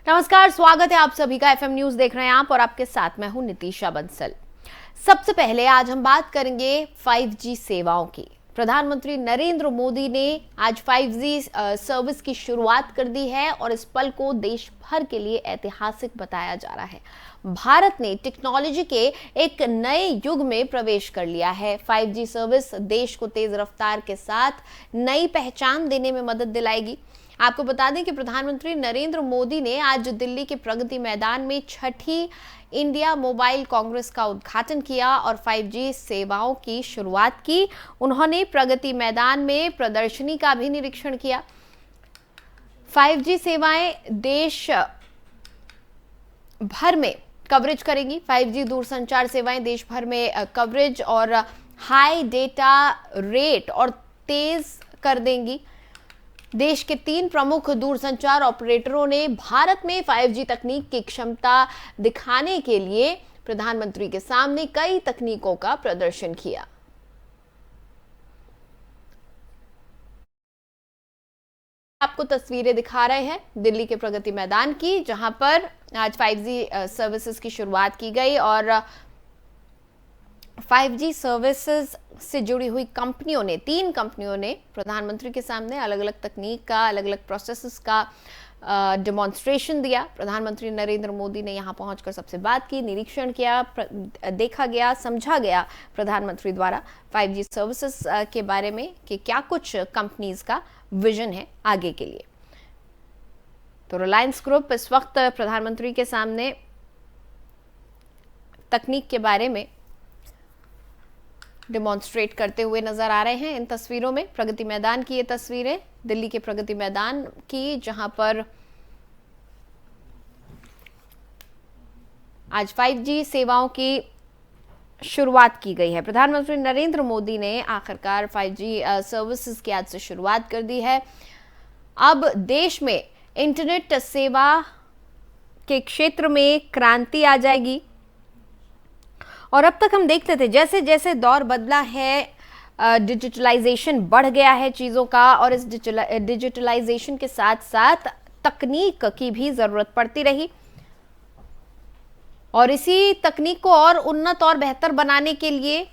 नमस्कार, स्वागत है आप सभी का। एफएम न्यूज देख रहे हैं आप और आपके साथ मैं हूं नितीशा बंसल। सबसे पहले आज हम बात करेंगे 5G सेवाओं की। प्रधानमंत्री नरेंद्र मोदी ने आज 5G सर्विस की शुरुआत कर दी है और इस पल को देश भर के लिए ऐतिहासिक बताया जा रहा है। भारत ने टेक्नोलॉजी के एक नए युग में प्रवेश कर लिया है। 5G सर्विस देश को तेज रफ्तार के साथ नई पहचान देने में मदद दिलाएगी। आपको बता दें कि प्रधानमंत्री नरेंद्र मोदी ने आज दिल्ली के प्रगति मैदान में छठी इंडिया मोबाइल कांग्रेस का उद्घाटन किया और 5G सेवाओं की शुरुआत की। उन्होंने प्रगति मैदान में प्रदर्शनी का भी निरीक्षण किया। 5G सेवाएं देश भर में कवरेज करेंगी। 5G दूरसंचार सेवाएं देश भर में कवरेज और हाई डेटा रेट और तेज कर देंगी। देश के 3 प्रमुख दूरसंचार ऑपरेटरों ने भारत में 5G तकनीक की क्षमता दिखाने के लिए प्रधानमंत्री के सामने कई तकनीकों का प्रदर्शन किया। आपको तस्वीरें दिखा रहे हैं दिल्ली के प्रगति मैदान की, जहां पर आज 5G सर्विसेज की शुरुआत की गई और 5G सर्विसेज से जुड़ी हुई कंपनियों ने 3 कंपनियों ने प्रधानमंत्री के सामने अलग अलग तकनीक का, अलग अलग प्रोसेसेस का डेमोन्स्ट्रेशन दिया। प्रधानमंत्री नरेंद्र मोदी ने यहां पहुंचकर सबसे बात की, निरीक्षण किया, देखा गया, समझा गया प्रधानमंत्री द्वारा 5G सर्विसेज के बारे में कि क्या कुछ कंपनीज का विजन है आगे के लिए। तो रिलायंस ग्रुप इस वक्त प्रधानमंत्री के सामने तकनीक के बारे में डेमोन्स्ट्रेट करते हुए नजर आ रहे हैं। इन तस्वीरों में प्रगति मैदान की ये तस्वीरें, दिल्ली के प्रगति मैदान की, जहां पर आज 5G सेवाओं की शुरुआत की गई है। प्रधानमंत्री नरेंद्र मोदी ने आखिरकार 5G सर्विसेज की आज से शुरुआत कर दी है। अब देश में इंटरनेट सेवा के क्षेत्र में क्रांति आ जाएगी। और अब तक हम देखते थे जैसे जैसे दौर बदला है, डिजिटलाइजेशन बढ़ गया है चीज़ों का और इस डिजिटलाइजेशन के साथ साथ तकनीक की भी ज़रूरत पड़ती रही और इसी तकनीक को और उन्नत और बेहतर बनाने के लिए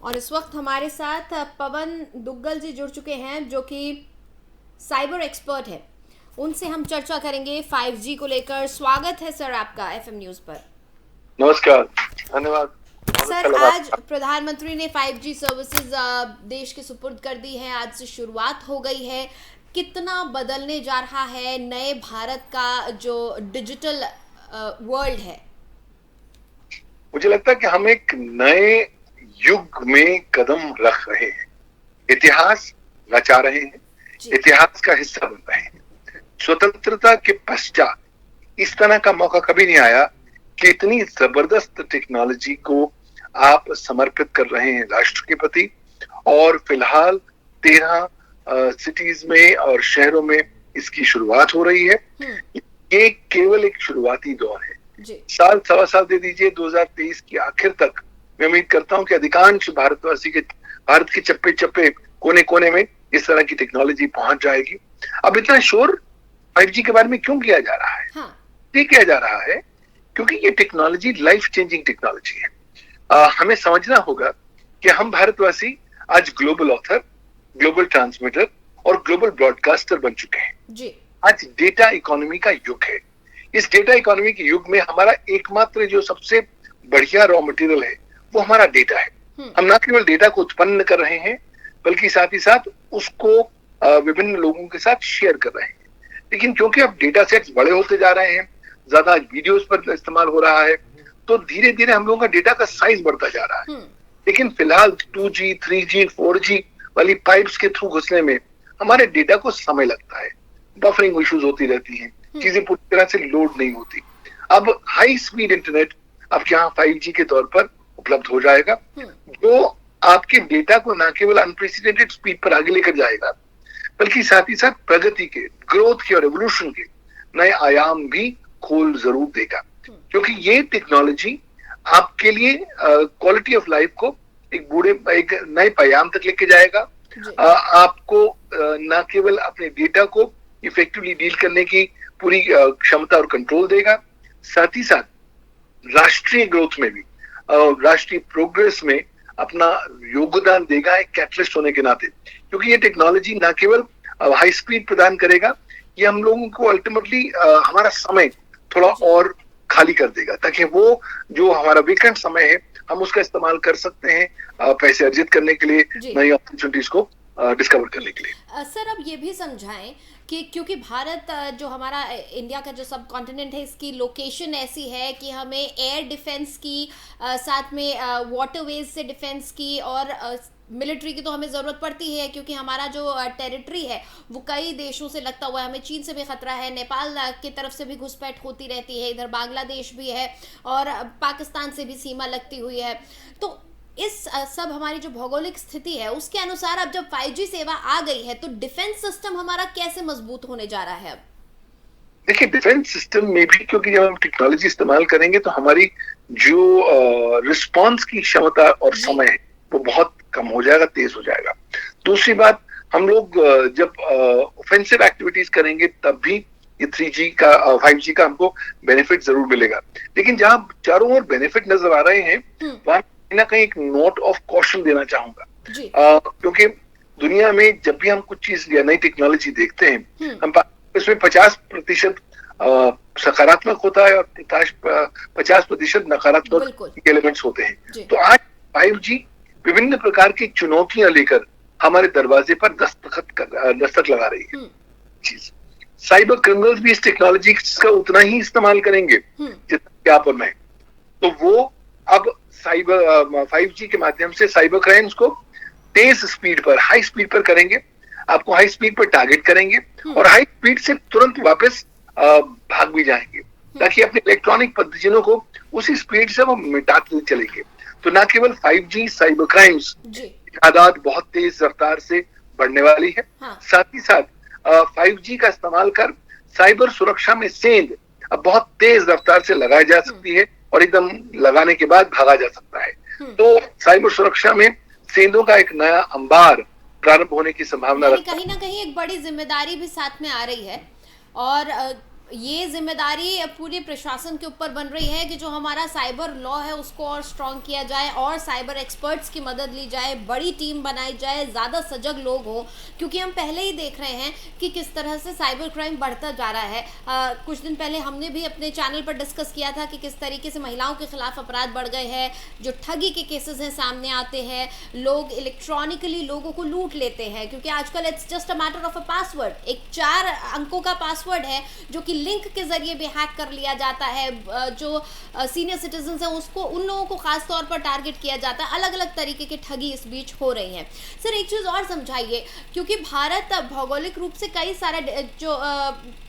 और इस वक्त हमारे साथ पवन दुग्गल जी जुड़ चुके हैं जो कि साइबर एक्सपर्ट है। उनसे हम चर्चा करेंगे 5G को लेकर। स्वागत है सर आपका एफएम न्यूज पर। नमस्कार, धन्यवाद सर। आज प्रधानमंत्री ने 5G सर्विसेज देश के सुपुर्द कर दी है, आज से शुरुआत हो गई है। कितना बदलने जा रहा है नए भारत का जो डिजिटल वर्ल्ड है? मुझे लगता है कि हम एक नए युग में कदम रख रहे हैं, इतिहास रचा रहे हैं, इतिहास का हिस्सा बन रहे हैं। स्वतंत्रता के पश्चात इस तरह का मौका कभी नहीं आया कि इतनी जबरदस्त टेक्नोलॉजी को आप समर्पित कर रहे हैं राष्ट्र के प्रति। और फिलहाल 13 सिटीज में और शहरों में इसकी शुरुआत हो रही है। ये केवल एक शुरुआती दौर है। साल सवा साल दे दीजिए, 2023 की आखिर तक मैं उम्मीद करता हूं कि अधिकांश भारत के चप्पे चप्पे कोने कोने में इस तरह की टेक्नोलॉजी पहुंच जाएगी। अब इतना शोर 5G के बारे में क्यों किया जा रहा है? ये किया जा रहा है क्योंकि ये टेक्नोलॉजी लाइफ चेंजिंग टेक्नोलॉजी है। हमें समझना होगा कि हम भारतवासी आज ग्लोबल ऑथर, ग्लोबल ट्रांसमीटर और ग्लोबल ब्रॉडकास्टर बन चुके हैं। आज डेटा इकोनॉमी का युग है। इस डेटा इकोनॉमी के युग में हमारा एकमात्र जो सबसे बढ़िया रॉ मटेरियल है वो हमारा डेटा है। हम ना केवल डेटा को उत्पन्न कर रहे हैं बल्कि साथ ही साथ उसको विभिन्न लोगों के साथ शेयर कर रहे हैं। लेकिन क्योंकि अब डेटा सेट्स बड़े होते जा रहे हैं, ज्यादा वीडियोस पर इस्तेमाल हो रहा है, तो धीरे धीरे हम लोगों का डेटा का साइज बढ़ता जा रहा है। लेकिन फिलहाल 2G, 3G, 4G वाली पाइप्स के थ्रू घुसने में हमारे डेटा को समय लगता है, बफरिंग इश्यूज होती रहती हैं, चीजें पूरी तरह से लोड नहीं होती। अब हाई स्पीड इंटरनेट अब यहाँ 5G के तौर पर उपलब्ध हो जाएगा, जो आपके डेटा को न केवल अनप्रेसिडेंटेड स्पीड पर आगे लेकर जाएगा बल्कि साथ ही साथ प्रगति के, ग्रोथ के और एवोल्यूशन के नए आयाम भी खोल जरूर देगा, क्योंकि ये टेक्नोलॉजी आपके लिए क्वालिटी ऑफ लाइफ को एक नए पायाम तक लेके जाएगा। आपको न केवल अपने डेटा को इफेक्टिवली डील करने की पूरी क्षमता और कंट्रोल देगा, साथ ही साथ राष्ट्रीय ग्रोथ में भी, राष्ट्रीय प्रोग्रेस में अपना योगदान देगा एक कैटलिस्ट होने के नाते। क्योंकि ये टेक्नोलॉजी न केवल हाई स्पीड प्रदान करेगा, ये हम लोगों को अल्टीमेटली हमारा समय थोड़ा और खाली कर देगा, ताकि वो जो हमारा वेकेंट समय है हम उसका इस्तेमाल कर सकते हैं पैसे अर्जित करने के लिए, नई अपॉर्चुनिटीज को डिस्कवर करने के लिए। सर अब ये भी समझाएं कि क्योंकि भारत जो हमारा इंडिया का जो सब कॉन्टिनेंट है, इसकी लोकेशन ऐसी है कि हमें एयर डिफेंस की साथ में वाटरवेज से डिफेंस की और मिलिट्री की तो हमें ज़रूरत पड़ती है, क्योंकि हमारा जो टेरिटरी है वो कई देशों से लगता हुआ है। हमें चीन से भी खतरा है, नेपाल की तरफ से भी घुसपैठ होती रहती है, इधर बांग्लादेश भी है और पाकिस्तान से भी सीमा लगती हुई है। तो इस सब हमारी जो भौगोलिक स्थिति है उसके अनुसार अब जब 5G सेवा आ गई है तो डिफेंस सिस्टम हमारा कैसे मजबूत होने जा रहा है? अब देखिए, डिफेंस सिस्टम में भी, क्योंकि जब हम टेक्नोलॉजी इस्तेमाल करेंगे तो हमारी जो रिस्पांस की क्षमता और समय है वो बहुत कम हो जाएगा, तेज हो जाएगा। दूसरी बात, हम लोग जब ऑफेंसिव एक्टिविटीज करेंगे तब भी ये 3G का 5G का हमको बेनिफिट जरूर मिलेगा। लेकिन जहां चारों ओर बेनिफिट नजर आ रहे हैं वहां ना कहीं एक नोट ऑफ कॉशन देना चाहूंगा, क्योंकि दुनिया में जब भी हम कुछ चीज या नई टेक्नोलॉजी देखते हैं हम इसमें 50% सकारात्मक होता है और 50% नकारात्मक एलिमेंट्स होते हैं। तो आज 5G विभिन्न प्रकार की चुनौतियां लेकर हमारे दरवाजे पर दस्तक लगा रही है। चीज साइबर क्रिमिनल्स भी इस टेक्नोलॉजी का उतना ही इस्तेमाल करेंगे जितना आप और मैं। तो वो अब 5G के माध्यम से साइबर क्राइम्स को तेज स्पीड पर, हाई स्पीड पर करेंगे, आपको हाई स्पीड पर टारगेट करेंगे और हाई स्पीड से तुरंत वापस भाग भी जाएंगे, ताकि अपने इलेक्ट्रॉनिक पद्धतियों को उसी स्पीड से वो मिटाते चलेंगे। तो न केवल 5G साइबर क्राइम्स तादाद बहुत तेज रफ्तार से बढ़ने वाली है, साथ ही साथ 5G का इस्तेमाल कर साइबर सुरक्षा में सेंध अब बहुत तेज रफ्तार से लगाई जा सकती है और एकदम लगाने के बाद भागा जा सकता है। तो साइबर सुरक्षा में सेंधों का एक नया अंबार प्रारंभ होने की संभावना कहीं ना कहीं एक बड़ी जिम्मेदारी भी साथ में आ रही है और ये जिम्मेदारी पूरे प्रशासन के ऊपर बन रही है कि जो हमारा साइबर लॉ है उसको और स्ट्रॉन्ग किया जाए और साइबर एक्सपर्ट्स की मदद ली जाए, बड़ी टीम बनाई जाए, ज़्यादा सजग लोग हो, क्योंकि हम पहले ही देख रहे हैं कि किस तरह से साइबर क्राइम बढ़ता जा रहा है। कुछ दिन पहले हमने भी अपने चैनल पर डिस्कस किया था कि किस तरीके से महिलाओं के खिलाफ अपराध बढ़ गए हैं, जो ठगी के केसेस हैं सामने आते हैं, लोग इलेक्ट्रॉनिकली लोगों को लूट लेते हैं, क्योंकि आजकल it's just a matter of a password, एक 4 अंकों का पासवर्ड है जो कि लिंक के जरिए भी हैक कर लिया जाता है। जो सीनियर सिटीजन हैं उसको, उन लोगों को खास तौर पर टारगेट किया जाता है। अलग अलग तरीके की ठगी इस बीच हो रही हैं। सर एक चीज़ और समझाइए, क्योंकि भारत भौगोलिक रूप से कई सारे जो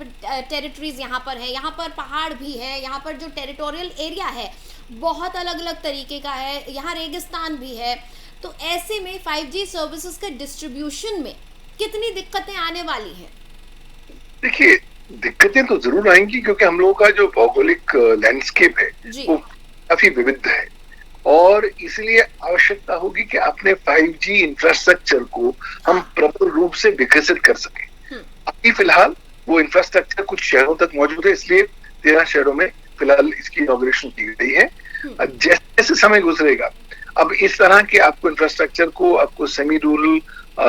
टेरिटरीज यहाँ पर है, यहाँ पर पहाड़ भी है, यहाँ पर जो टेरिटोरियल एरिया है बहुत अलग अलग तरीके का है, यहाँ रेगिस्तान भी है। तो ऐसे में 5G सर्विसेज के डिस्ट्रीब्यूशन में कितनी दिक्कतें आने वाली हैं? देखिए, दिक्कतें तो जरूर आएंगी, क्योंकि हम लोगों का जो भौगोलिक लैंडस्केप है वो काफी विविध है और इसलिए आवश्यकता होगी कि अपने 5G इंफ्रास्ट्रक्चर को हम प्रबल रूप से विकसित कर सकें। अभी फिलहाल वो इंफ्रास्ट्रक्चर कुछ शहरों तक मौजूद है, इसलिए 13 शहरों में फिलहाल इसकी इनॉग्रेशन की गई है। जैसे जैसे समय गुजरेगा अब इस तरह के आपको इंफ्रास्ट्रक्चर को आपको सेमी रूरल,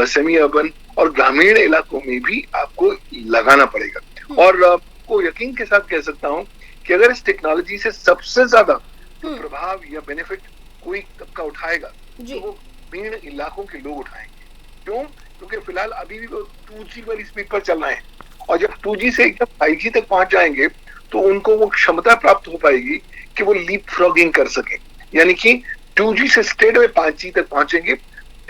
सेमी अर्बन और ग्रामीण इलाकों में भी आपको लगाना पड़ेगा। और आपको यकीन के साथ कह सकता हूं कि अगर इस टेक्नोलॉजी से सबसे ज्यादा प्रभाव या बेनिफिट कोई तबका उठाएगा तो वो ग्रामीण इलाकों के लोग उठाएंगे। क्यों? क्योंकि फिलहाल अभी भी वो 2G वाली स्पीड पर चल रहे हैं और जब 2G से एकदम 5G तक पहुंच जाएंगे तो उनको वो क्षमता प्राप्त हो पाएगी कि वो लीप फ्रॉगिंग कर सके, यानी कि 2G से स्ट्रेट में 5G तक पहुंचेंगे,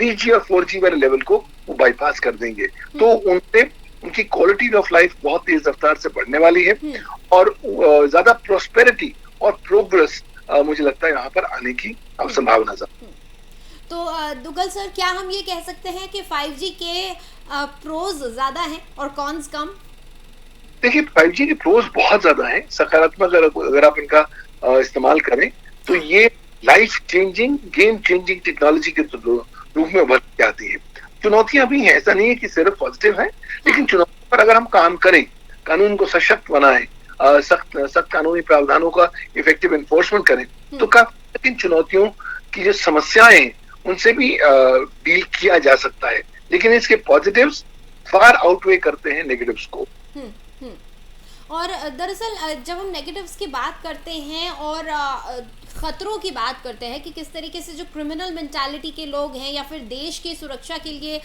3G और 4G वाले लेवल को वो बाईपास कर देंगे। तो उनसे उनकी क्वालिटी ऑफ लाइफ बहुत तेज रफ्तार से बढ़ने वाली है और ज्यादा प्रोस्पेरिटी और प्रोग्रेस मुझे लगता है यहाँ पर आने की संभावना है। तो दुग्गल सर, क्या हम ये कह सकते हैं कि 5G के प्रोज ज्यादा हैं और कॉन्स कम? देखिए 5G के प्रोज बहुत ज्यादा हैं, सकारात्मक अगर आप इनका इस्तेमाल करें तो ये life changing, game changing technology के रूप में उभर के आती है। चुनौतियां भी हैं, ऐसा नहीं है कि सिर्फ पॉजिटिव है, लेकिन चुनौतियों पर अगर हम काम करें, कानून को सशक्त बनाएं, सख्त कानूनी प्रावधानों का इफेक्टिव एनफोर्समेंट करें, तो काफी चुनौतियों की जो समस्याएं हैं उनसे भी डील किया जा सकता है। लेकिन इसके पॉजिटिव्स फार आउटवे करते हैं नेगेटिव्स को। और दरअसल जब हम नेगेटिव्स की बात करते हैं और खतरों की बात करते हैं कि किस तरीके से जो क्रिमिनल मेंटालिटी के लोग हैं या फिर देश की सुरक्षा के लिए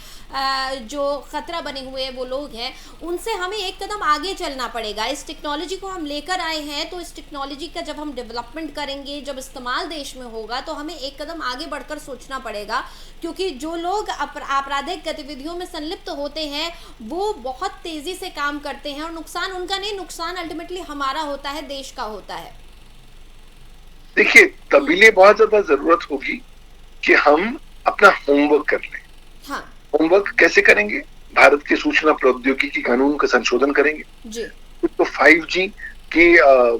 जो खतरा बने हुए वो लोग हैं, उनसे हमें एक कदम आगे चलना पड़ेगा। इस टेक्नोलॉजी को हम लेकर आए हैं, तो इस टेक्नोलॉजी का जब हम डेवलपमेंट करेंगे, जब इस्तेमाल देश में होगा, तो हमें एक कदम आगे बढ़कर सोचना पड़ेगा, क्योंकि जो लोग आपराधिक गतिविधियों में संलिप्त होते हैं वो बहुत तेजी से काम करते हैं और नुकसान उनका नहीं, नुकसान अल्टीमेटली हमारा होता है, देश का होता है। देखिए तभी लिए बहुत ज्यादा जरूरत होगी कि हम अपना होमवर्क कर लें। हाँ। होमवर्क कैसे करेंगे? भारत के सूचना प्रौद्योगिकी कानून का संशोधन करेंगे जी। तो 5G के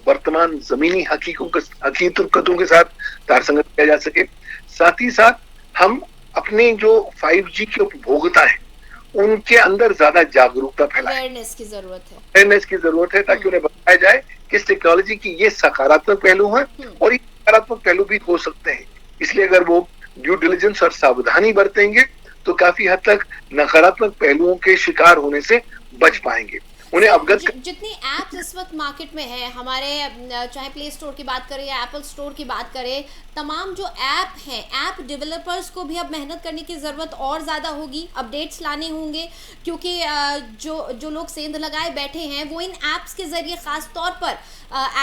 वर्तमान जमीनी हकीकतों के साथ तारसंगत किया जा सके। साथ ही साथ हम अपने जो 5G के उपभोक्ता हैं उनके अंदर ज्यादा जागरूकता फैलाएं। अवेयरनेस की जरूरत है ताकि उन्हें बताया जाए कि इस टेक्नोलॉजी की ये सकारात्मक पहलू है और ये नकारात्मक पहलू भी हो सकते हैं। इसलिए अगर वो ड्यू डिलिजेंस और सावधानी बरतेंगे तो काफी हद तक नकारात्मक पहलुओं के शिकार होने से बच पाएंगे। उन्हें अवगत जितनी एप्स इस वक्त मार्केट में है, हमारे चाहे प्ले स्टोर की बात करें या एप्पल स्टोर की बात करें, तमाम जो ऐप हैं, ऐप डेवलपर्स को भी अब मेहनत करने की ज़रूरत और ज़्यादा होगी, अपडेट्स लाने होंगे, क्योंकि जो लोग सेंध लगाए बैठे हैं वो इन ऐप्स के ज़रिए ख़ास तौर पर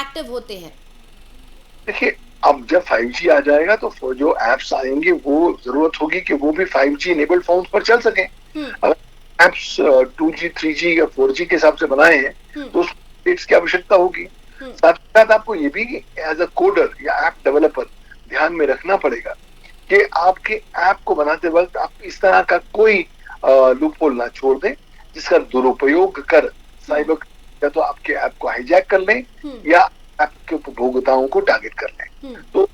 एक्टिव होते हैं। देखिए अब जब 5G आ जाएगा तो जो एप्स आएंगे वो जरूरत होगी कि वो भी 5G इनेबल्ड फोन पर चल सकें। एप्स 2G 3G या 4G के हिसाब से बनाए हैं तो उसमें की आवश्यकता होगी। साथ ही साथ आपको ये भी एज अ कोडर या ऐप डेवलपर ध्यान में रखना पड़ेगा कि आपके ऐप को बनाते वक्त आप इस तरह का कोई लूपहोल ना छोड़ दें जिसका दुरुपयोग कर साइबर या तो आपके ऐप को हाईजैक कर लें या ऐप के उपभोक्ताओं को टारगेट कर लें। तो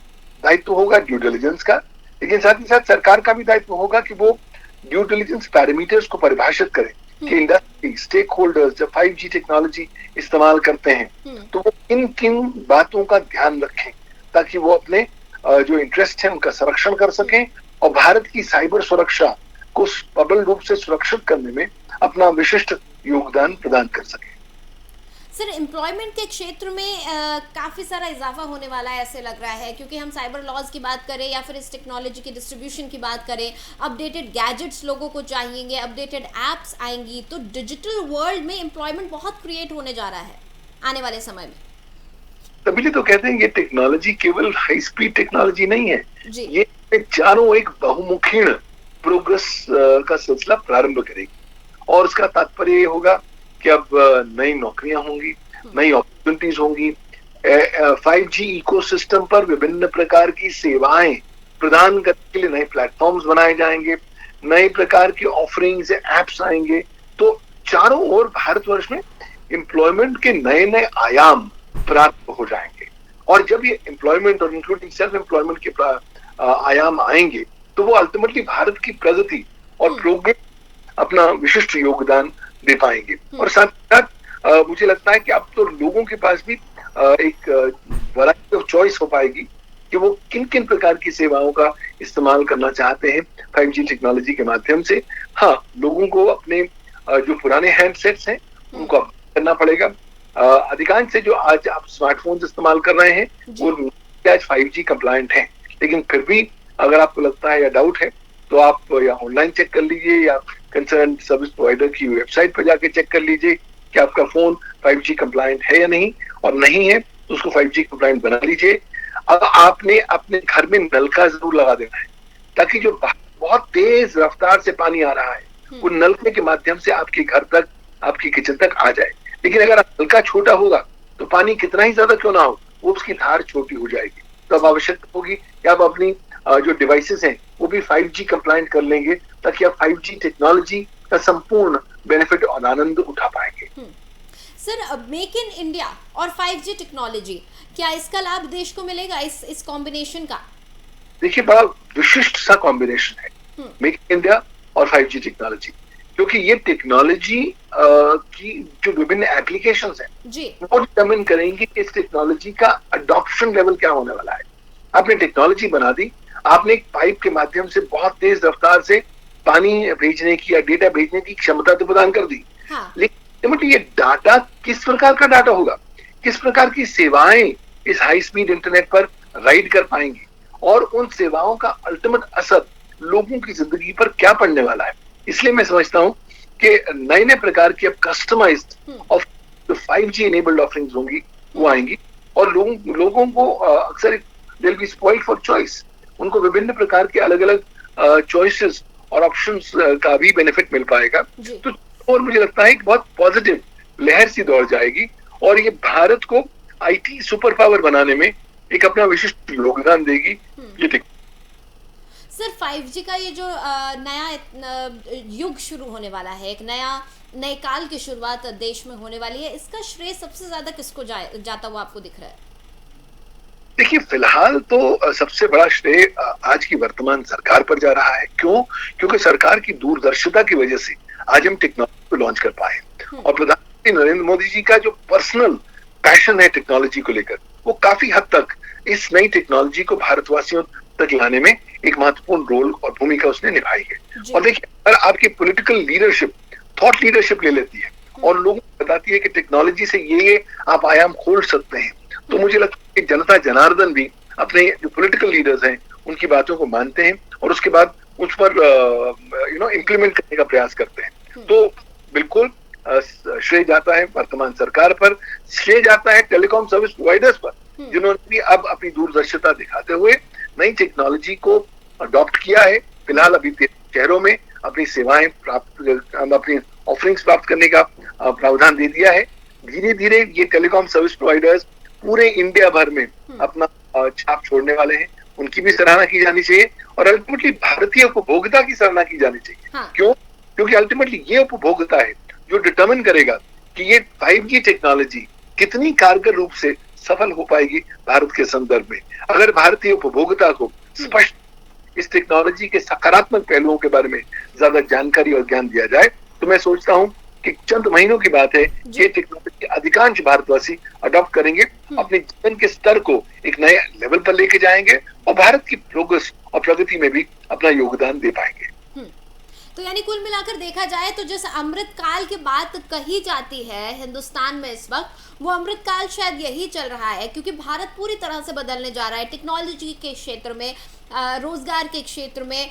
दायित्व होगा ड्यू डिलिजेंस का, लेकिन साथ ही साथ सरकार का भी दायित्व होगा कि वो ड्यू डिलिजेंस पैरामीटर्स को परिभाषित करें कि इंडस्ट्री स्टेक होल्डर्स जब 5G टेक्नोलॉजी इस्तेमाल करते हैं तो वो किन किन बातों का ध्यान रखें ताकि वो अपने जो इंटरेस्ट है उनका संरक्षण कर सकें और भारत की साइबर सुरक्षा को प्रबल रूप से सुरक्षित करने में अपना विशिष्ट योगदान प्रदान कर सकें। सर, एम्प्लॉयमेंट के क्षेत्र में काफ़ी सारा इजाफा होने वाला है ऐसे लग रहा है, क्योंकि हम साइबर लॉज की बात करें या फिर इस टेक्नोलॉजी की डिस्ट्रीब्यूशन की बात करें, अपडेटेड गैजेट्स लोगों को चाहिएंगे, अपडेटेड एप्स आएंगी, तो डिजिटल वर्ल्ड में एम्प्लॉयमेंट बहुत क्रिएट होने जा रहा है आने वाले समय में। तभी तो कहते हैं ये टेक्नोलॉजी केवल हाई स्पीड टेक्नोलॉजी नहीं है जी। ये चारों एक बहुमुखी प्रोग्रेस का सिलसिला प्रारंभ करेगी और उसका तात्पर्य ये होगा कि अब नई नौकरियां होंगी, नई अपॉर्चुनिटीज होंगी, 5G इकोसिस्टम पर विभिन्न प्रकार की सेवाएं प्रदान करने के लिए नए प्लेटफॉर्म्स बनाए जाएंगे, नए प्रकार की ऑफरिंग्स एप्स आएंगे। तो चारों ओर भारतवर्ष में एम्प्लॉयमेंट के नए नए आयाम प्राप्त हो जाएंगे और जब ये एम्प्लॉयमेंट और इंक्लूडिंग सेल्फ एम्प्लॉयमेंट के आयाम आएंगे तो वो अल्टीमेटली भारत की प्रगति और प्रोग्रेस अपना विशिष्ट योगदान दे पाएंगे। और साथ साथ मुझे लगता है कि अब तो लोगों के पास भी एक वैरायटी ऑफ चॉइस हो पाएगी कि वो किन किन प्रकार की सेवाओं का इस्तेमाल करना चाहते हैं 5G टेक्नोलॉजी के माध्यम से। हाँ, लोगों को अपने जो पुराने हैंडसेट्स हैं उनको अपडेट करना पड़ेगा। अधिकांश से जो आज आप स्मार्टफोन्स इस्तेमाल कर रहे हैं वो आज 5G कंप्लायंट हैं, लेकिन फिर भी अगर आपको लगता है या डाउट है तो आप या ऑनलाइन चेक कर लीजिए या कंसर्न सर्विस प्रोवाइडर की वेबसाइट पर जाके चेक कर लीजिए कि आपका फोन 5G कंप्लायंट है या नहीं, और नहीं है तो उसको 5G कंप्लायंट बना लीजिए। अब आपने अपने घर में नलका जरूर लगा देना है ताकि जो बहुत तेज रफ्तार से पानी आ रहा है वो नलके के माध्यम से आपके घर तक, आपकी किचन तक आ जाए। लेकिन अगर नलका छोटा होगा तो पानी कितना ही ज्यादा क्यों ना हो वो उसकी धार छोटी हो जाएगी। तो अब आवश्यकता होगी कि आप अपनी जो डिवाइसेस हैं वो भी 5G कंप्लायंट कर लेंगे ताकि आप 5G टेक्नोलॉजी का संपूर्ण बेनिफिट और आनंद उठा पाएंगे। सर, मेक इन इंडिया और 5G टेक्नोलॉजी, क्या इसका लाभ देश को मिलेगा इस कॉम्बिनेशन का? देखिए, बड़ा विशिष्ट सा कॉम्बिनेशन है मेक इन इंडिया और 5G टेक्नोलॉजी, क्योंकि ये टेक्नोलॉजी की जो विभिन्न एप्लीकेशंस हैं जी, वो डिटरमिन करेंगे कि इस टेक्नोलॉजी का अडॉप्शन लेवल क्या होने वाला है। आपने टेक्नोलॉजी बना दी, आपने एक पाइप के माध्यम से बहुत तेज रफ्तार से पानी भेजने की या डेटा भेजने की क्षमता तो प्रदान कर दी, हाँ, लेकिन ये डाटा किस प्रकार का डाटा होगा, किस प्रकार की सेवाएं इस हाई स्पीड इंटरनेट पर राइड कर पाएंगी और उन सेवाओं का अल्टीमेट असर लोगों की जिंदगी पर क्या पड़ने वाला है। इसलिए मैं समझता हूं कि नए नए प्रकार की अब कस्टमाइज्ड और 5G इनेबल्ड ऑफरिंग्स होंगी, वो आएंगी और लोगों को अक्सर they will be spoiled for choice, उनको विभिन्न प्रकार के अलग अलग चॉइसेस और ऑप्शंस का भी बेनिफिट मिल पाएगा। तो और मुझे लगता है कि बहुत पॉजिटिव लहर सी दौड़ जाएगी और ये भारत को आईटी सुपर पावर बनाने में एक अपना विशिष्ट योगदान देगी। ये सर, 5G का ये जो नया युग शुरू होने वाला है, एक नए काल की शुरुआत देश में होने वाली है, इसका श्रेय सबसे ज्यादा किसको जाता हुआ आपको दिख रहा है? देखिए, फिलहाल तो सबसे बड़ा श्रेय आज की वर्तमान सरकार पर जा रहा है। क्यों? क्योंकि सरकार की दूरदर्शिता की वजह से आज हम टेक्नोलॉजी को लॉन्च कर पाए और प्रधानमंत्री नरेंद्र मोदी जी का जो पर्सनल पैशन है टेक्नोलॉजी को लेकर, वो काफी हद तक इस नई टेक्नोलॉजी को भारतवासियों तक लाने में एक महत्वपूर्ण रोल और भूमिका उसने निभाई है। और देखिए, अगर आपकी पॉलिटिकल लीडरशिप थॉट लीडरशिप ले लेती है और लोगों को बताती है कि टेक्नोलॉजी से ये आप आयाम खोल सकते हैं, तो मुझे लगता है कि जनता जनार्दन भी अपने जो पॉलिटिकल लीडर्स हैं उनकी बातों को मानते हैं और उसके बाद उस पर इम्प्लीमेंट करने का प्रयास करते हैं। तो बिल्कुल श्रेय जाता है वर्तमान सरकार पर, श्रेय जाता है टेलीकॉम सर्विस प्रोवाइडर्स पर, जिन्होंने भी अब अपनी दूरदर्शिता दिखाते हुए नई टेक्नोलॉजी को अडॉप्ट किया है। फिलहाल अभी शहरों में अपनी सेवाएं अपनी ऑफरिंग्स प्राप्त करने का प्रावधान दे दिया है। धीरे धीरे ये टेलीकॉम सर्विस प्रोवाइडर्स पूरे इंडिया भर में अपना छाप छोड़ने वाले हैं, उनकी भी सराहना की जानी चाहिए और अल्टीमेटली भारतीय उपभोक्ता की सराहना की जानी चाहिए। हाँ। क्यों? क्योंकि अल्टीमेटली ये उपभोक्ता है जो डिटरमिन करेगा कि ये 5G टेक्नोलॉजी कितनी कारगर रूप से सफल हो पाएगी भारत के संदर्भ में। अगर भारतीय उपभोक्ता को स्पष्ट इस टेक्नोलॉजी के सकारात्मक पहलुओं के बारे में ज्यादा जानकारी और ज्ञान दिया जाए, तो मैं सोचता हूं कि चंद महीनों की बात है, ये टेक्नोलॉजी अधिकांश भारतवासी अडॉप्ट करेंगे, अपने जीवन के स्तर को एक नए लेवल पर लेके जाएंगे और भारत की प्रोग्रेस और प्रगति में भी अपना योगदान दे पाएंगे। तो यानी कुल मिलाकर देखा जाए तो जिस अमृत काल की बात कही जाती है हिंदुस्तान में इस वक्त, वो अमृत काल शायद यही चल रहा है, क्योंकि भारत पूरी तरह से बदलने जा रहा है टेक्नोलॉजी के क्षेत्र में, रोजगार के क्षेत्र में,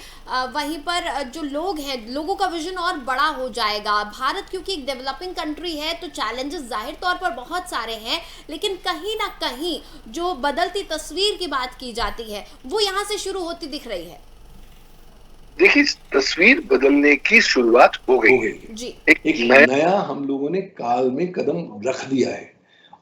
वहीं पर जो लोग हैं, लोगों का विजन और बड़ा हो जाएगा। भारत क्योंकि एक डेवलपिंग कंट्री है तो चैलेंजेस जाहिर तौर पर बहुत सारे हैं, लेकिन कहीं ना कहीं जो बदलती तस्वीर की बात की जाती है वो यहाँ से शुरू होती दिख रही है। देखिए, तस्वीर बदलने की शुरुआत हो गई है जी। एक नया हम लोगों ने काल में कदम रख दिया है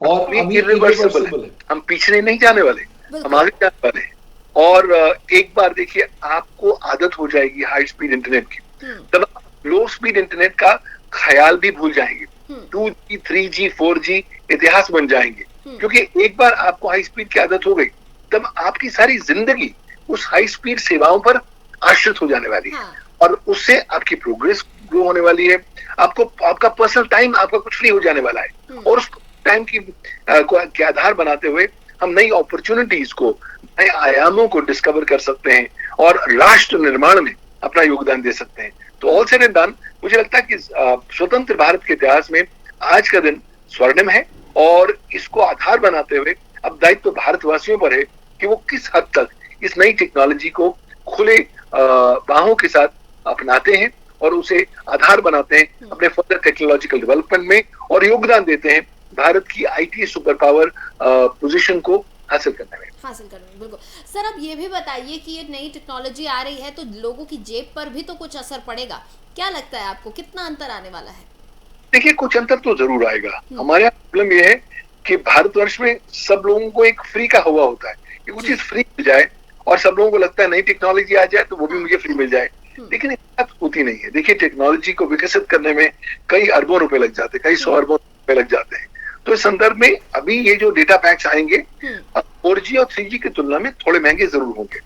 और अभी इरिवर्सिबल है। हम पीछे नहीं जाने वाले, हम आगे जाने वाले हैं। और एक बार देखिए, आपको आदत हो जाएगी हाई स्पीड इंटरनेट की, तब लो स्पीड इंटरनेट का ख्याल भी भूल जाएंगे। 2G 3G 4G इतिहास बन जाएंगे, क्योंकि एक बार आपको हाई स्पीड की आदत हो गई, तब आपकी सारी जिंदगी उस हाई स्पीड सेवाओं पर आश्रित हो जाने वाली है और उससे आपकी प्रोग्रेस ग्रो होने वाली है। आपका पर्सनल टाइम आपका कुछ फ्री हो जाने वाला है और उस टाइम के आधार बनाते हुए हम नई अपॉर्चुनिटीज को, नए आयामों को डिस्कवर कर सकते हैं और राष्ट्र निर्माण में अपना योगदान दे सकते हैं। तो ऑल सेड एंड डन, मुझे लगता है कि स्वतंत्र भारत के इतिहास में आज का दिन स्वर्णिम है और इसको आधार बनाते हुए अब दायित्व भारतवासियों पर है कि वो किस हद तक इस नई टेक्नोलॉजी को खुले बाहों के साथ अपनाते हैं और उसे आधार बनाते हैं अपने फर्दर टेक्नोलॉजिकल डेवलपमेंट में और योगदान देते हैं भारत की आईटी सुपर पावर पोजीशन को हासिल करने में। बिल्कुल। सर, अब ये भी बताइए कि ये नई टेक्नोलॉजी आ रही है तो लोगों की जेब पर भी तो कुछ असर पड़ेगा, क्या लगता है आपको, कितना अंतर आने वाला है? देखिए, कुछ अंतर तो जरूर आएगा। हमारे यहाँ प्रॉब्लम ये है कि भारतवर्ष में सब लोगों को एक फ्री का हवा होता है कि कुछ चीज फ्री मिल जाए और सब लोगों को लगता है नई टेक्नोलॉजी आ जाए तो वो भी मुझे फ्री मिल जाए, लेकिन बात होती नहीं है। देखिए, टेक्नोलॉजी को विकसित करने में कई अरबों रुपए लग जाते हैं, कई 100 अरबों पे लग जाते हैं। तो इस संदर्भ में अभी ये जो डेटा पैक्स आएंगे 4G और 3G की तुलना में थोड़े महंगे जरूर होंगे।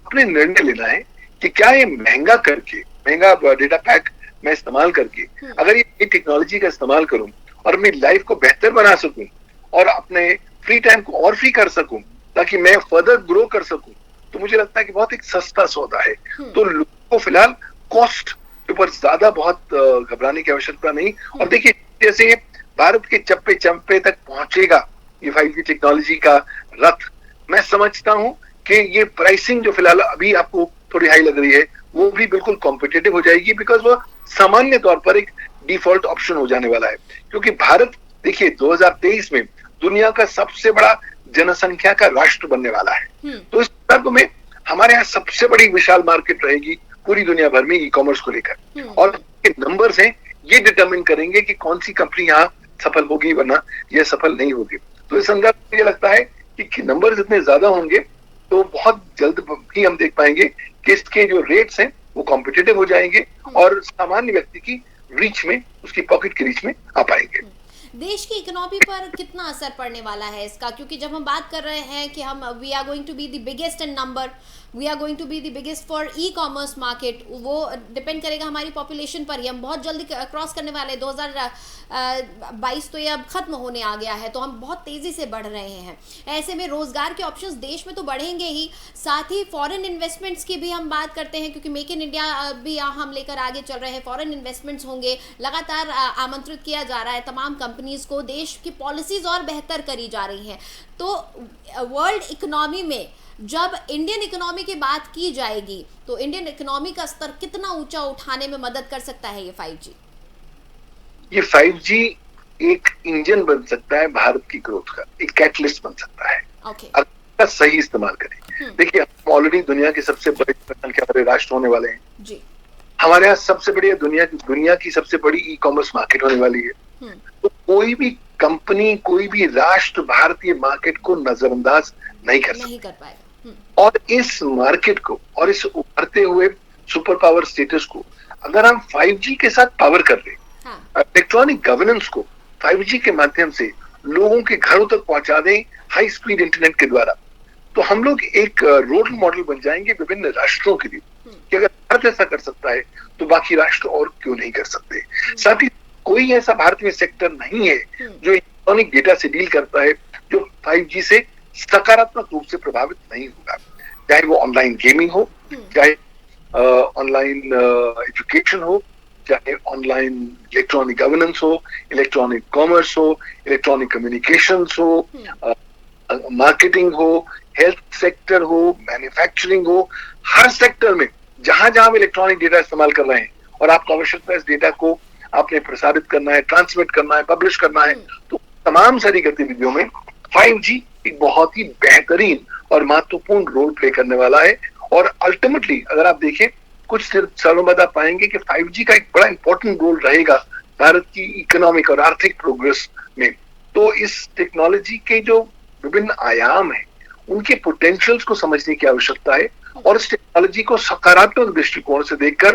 अपने निर्णय लेना है कि क्या ये महंगा डेटा पैक मैं इस्तेमाल करके अगर ये टेक्नोलॉजी का इस्तेमाल करूं और अपनी लाइफ को बेहतर बना सकूं और अपने फ्री टाइम को और फ्री कर सकूं ताकि मैं फर्दर ग्रो कर सकूं, तो मुझे लगता है कि बहुत एक सस्ता सौदा है। तो लोगों को फिलहाल कॉस्ट के ऊपर ज्यादा बहुत घबराने की आवश्यकता नहीं। और देखिए, जैसे भारत के चप्पे चप्पे तक पहुंचेगा ये 5G टेक्नोलॉजी का रथ, मैं समझता हूं कि ये प्राइसिंग जो फिलहाल अभी आपको थोड़ी हाई लग रही है वो भी बिल्कुल कॉम्पिटिटिव हो जाएगी, बिकॉज वो सामान्य तौर पर एक डिफॉल्ट ऑप्शन हो जाने वाला है। क्योंकि भारत देखिए 2023 में दुनिया का सबसे बड़ा जनसंख्या का राष्ट्र बनने वाला है। तो इस संदर्भ में हमारे यहाँ सबसे बड़ी विशाल मार्केट रहेगी पूरी दुनिया भर में ई कॉमर्स को लेकर, और नंबर्स हैं ये डिटरमिन करेंगे कि कौन सी कंपनी यहाँ सफल होगी वरना ये सफल नहीं होगी। तो इस संदर्भ में मुझे लगता है कि नंबर्स इतने ज्यादा होंगे तो बहुत जल्द ही हम देख पाएंगे कि इसके जो रेट्स हैं वो कॉम्पिटिटिव हो जाएंगे और सामान्य व्यक्ति की रीच में, उसकी पॉकेट की रीच में आ पाएंगे। देश की इकोनॉमी पर कितना असर पड़ने वाला है इसका? क्योंकि जब हम बात कर रहे हैं कि हम we are going to be the biggest in number, we are going to be the biggest for e commerce market, वो डिपेंड करेगा हमारी पॉपुलेशन पर ही। हम बहुत जल्दी क्रॉस करने वाले 2022 तो ये अब खत्म होने आ गया है, तो हम बहुत तेजी से बढ़ रहे हैं। ऐसे में रोजगार के ऑप्शंस देश में तो बढ़ेंगे ही, साथ ही फॉरेन इन्वेस्टमेंट्स की भी हम बात करते हैं क्योंकि मेक इन इंडिया भी हम लेकर आगे चल रहे हैं। फॉरेन इन्वेस्टमेंट्स होंगे, लगातार आमंत्रित किया जा रहा है तमाम कंपनीज को, देश की पॉलिसीज और बेहतर करी जा रही हैं। तो वर्ल्ड इकोनॉमी में जब इंडियन इकोनॉमी की बात की जाएगी तो इंडियन इकोनॉमी का स्तर कितना ऊंचा उठाने में मदद कर सकता है ये 5G? ये 5G एक इंजन बन सकता है भारत की ग्रोथ का, एक कैटलिस्ट बन सकता है अगर सही इस्तेमाल करें। देखिए, हम ऑलरेडी दुनिया के सबसे बड़े जनसंख्या वाले राष्ट्र होने वाले हैं जी। हमारे यहाँ सबसे बड़ी दुनिया की सबसे बड़ी ई कॉमर्स मार्केट होने वाली है। तो कोई भी कंपनी, कोई भी राष्ट्र भारतीय मार्केट को नजरअंदाज नहीं कर पाएगा। और इस मार्केट को और इस उभरते हुए सुपर पावर स्टेटस को अगर हम 5G के साथ पावर कर ले, इलेक्ट्रॉनिक गवर्नेंस को 5G के माध्यम से लोगों के घरों तक पहुंचा दें हाई स्पीड इंटरनेट के द्वारा, तो हम लोग एक रोल मॉडल बन जाएंगे विभिन्न राष्ट्रों के लिए कि अगर भारत ऐसा कर सकता है तो बाकी राष्ट्र और क्यों नहीं कर सकते। साथ ही कोई ऐसा भारत में सेक्टर नहीं है जो इलेक्ट्रॉनिक डेटा से डील करता है जो 5G से सकारात्मक रूप से प्रभावित नहीं होगा, चाहे वो ऑनलाइन गेमिंग हो, चाहे ऑनलाइन एजुकेशन हो, चाहे ऑनलाइन इलेक्ट्रॉनिक गवर्नेंस हो, इलेक्ट्रॉनिक कॉमर्स हो, इलेक्ट्रॉनिक कम्युनिकेशंस हो, मार्केटिंग हो, हेल्थ सेक्टर हो, मैन्युफैक्चरिंग हो। हर सेक्टर में जहां जहां हम इलेक्ट्रॉनिक डेटा इस्तेमाल कर रहे हैं और आपको आवश्यकता है इस डेटा को आपने प्रसारित करना है, ट्रांसमिट करना है, पब्लिश करना है, तो तमाम सारी गतिविधियों में 5G एक बहुत ही बेहतरीन और महत्वपूर्ण रोल प्ले करने वाला है। और अल्टीमेटली अगर आप देखें कुछ सालों बाद आप पाएंगे कि 5G का एक बड़ा इंपॉर्टेंट रोल रहेगा भारत की इकोनॉमिक और आर्थिक प्रोग्रेस में। तो इस टेक्नोलॉजी के जो विभिन्न आयाम हैं उनके पोटेंशियल्स को समझने की आवश्यकता है और इस टेक्नोलॉजी को सकारात्मक दृष्टिकोण से देखकर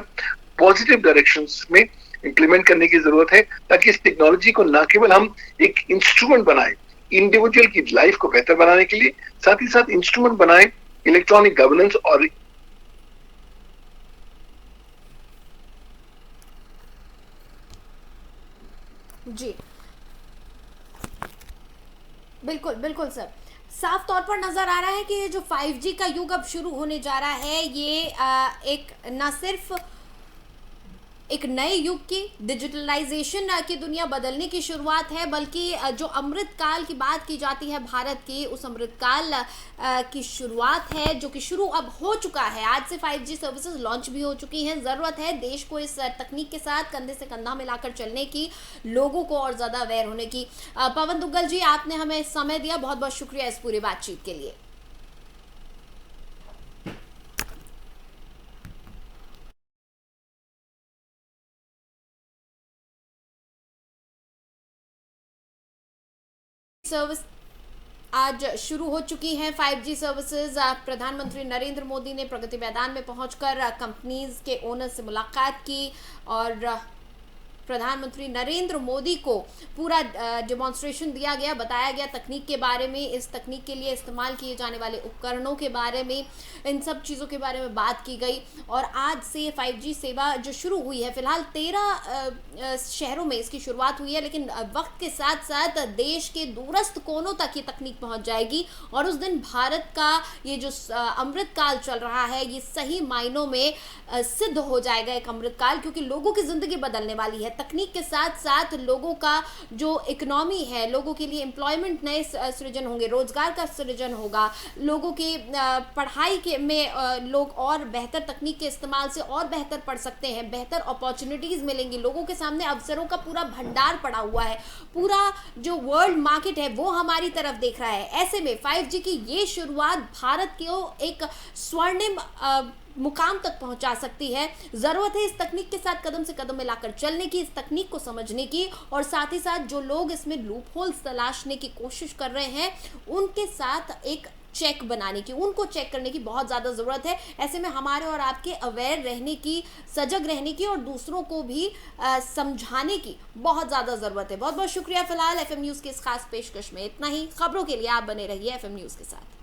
पॉजिटिव डायरेक्शंस में इंप्लीमेंट करने की जरूरत है, ताकि इस टेक्नोलॉजी को न केवल हम एक इंस्ट्रूमेंट बनाएं इंडिविजुअल की लाइफ को बेहतर बनाने के लिए, साथ ही साथ इंस्ट्रूमेंट बनाएं इलेक्ट्रॉनिक गवर्नेंस और जी बिल्कुल बिल्कुल सर, साफ तौर पर नजर आ रहा है कि ये जो 5G का युग अब शुरू होने जा रहा है ये एक न सिर्फ एक नए युग की डिजिटलाइजेशन की दुनिया बदलने की शुरुआत है, बल्कि जो अमृत काल की बात की जाती है भारत की, उस अमृत काल की शुरुआत है जो कि शुरू अब हो चुका है। आज से 5G सर्विसेज लॉन्च भी हो चुकी हैं। ज़रूरत है देश को इस तकनीक के साथ कंधे से कंधा मिलाकर चलने की, लोगों को और ज़्यादा अवेयर होने की। पवन दुग्गल जी, आपने हमें समय दिया, बहुत बहुत शुक्रिया इस पूरी बातचीत के लिए। सर्विस आज शुरू हो चुकी हैं 5G सर्विसेज। प्रधानमंत्री नरेंद्र मोदी ने प्रगति मैदान में पहुंचकर कंपनीज के ओनर से मुलाकात की और प्रधानमंत्री नरेंद्र मोदी को पूरा डेमोन्स्ट्रेशन दिया गया, बताया गया तकनीक के बारे में, इस तकनीक के लिए इस्तेमाल किए जाने वाले उपकरणों के बारे में, इन सब चीज़ों के बारे में बात की गई। और आज से 5G सेवा जो शुरू हुई है, फिलहाल 13 शहरों में इसकी शुरुआत हुई है, लेकिन वक्त के साथ साथ देश के दूरस्थ कोनों तक ये तकनीक पहुंच जाएगी और उस दिन भारत का ये जो अमृत काल चल रहा है, ये सही मायनों में सिद्ध हो जाएगा एक अमृत काल, क्योंकि लोगों की ज़िंदगी बदलने वाली है। तकनीक के साथ साथ लोगों का जो इकोनॉमी है, लोगों के लिए एम्प्लॉयमेंट नए सृजन होंगे, रोजगार का सृजन होगा, लोगों की पढ़ाई के में लोग और बेहतर तकनीक के इस्तेमाल से और बेहतर पढ़ सकते हैं, बेहतर अपॉर्चुनिटीज़ मिलेंगी, लोगों के सामने अवसरों का पूरा भंडार पड़ा हुआ है, पूरा जो वर्ल्ड मार्केट है वो हमारी तरफ देख रहा है। ऐसे में 5G की ये शुरुआत भारत को एक स्वर्णिम मुकाम तक पहुंचा सकती है। ज़रूरत है इस तकनीक के साथ कदम से कदम मिलाकर चलने की, इस तकनीक को समझने की, और साथ ही साथ जो लोग इसमें लूप होल्स तलाशने की कोशिश कर रहे हैं उनके साथ एक चेक बनाने की, उनको चेक करने की बहुत ज़्यादा ज़रूरत है। ऐसे में हमारे और आपके अवेयर रहने की, सजग रहने की और दूसरों को भी समझाने की बहुत ज़्यादा ज़रूरत है। बहुत बहुत शुक्रिया। फिलहाल FM न्यूज़ के इस खास पेशकश में इतना ही। खबरों के लिए आप बने रहिए FM न्यूज़ के साथ।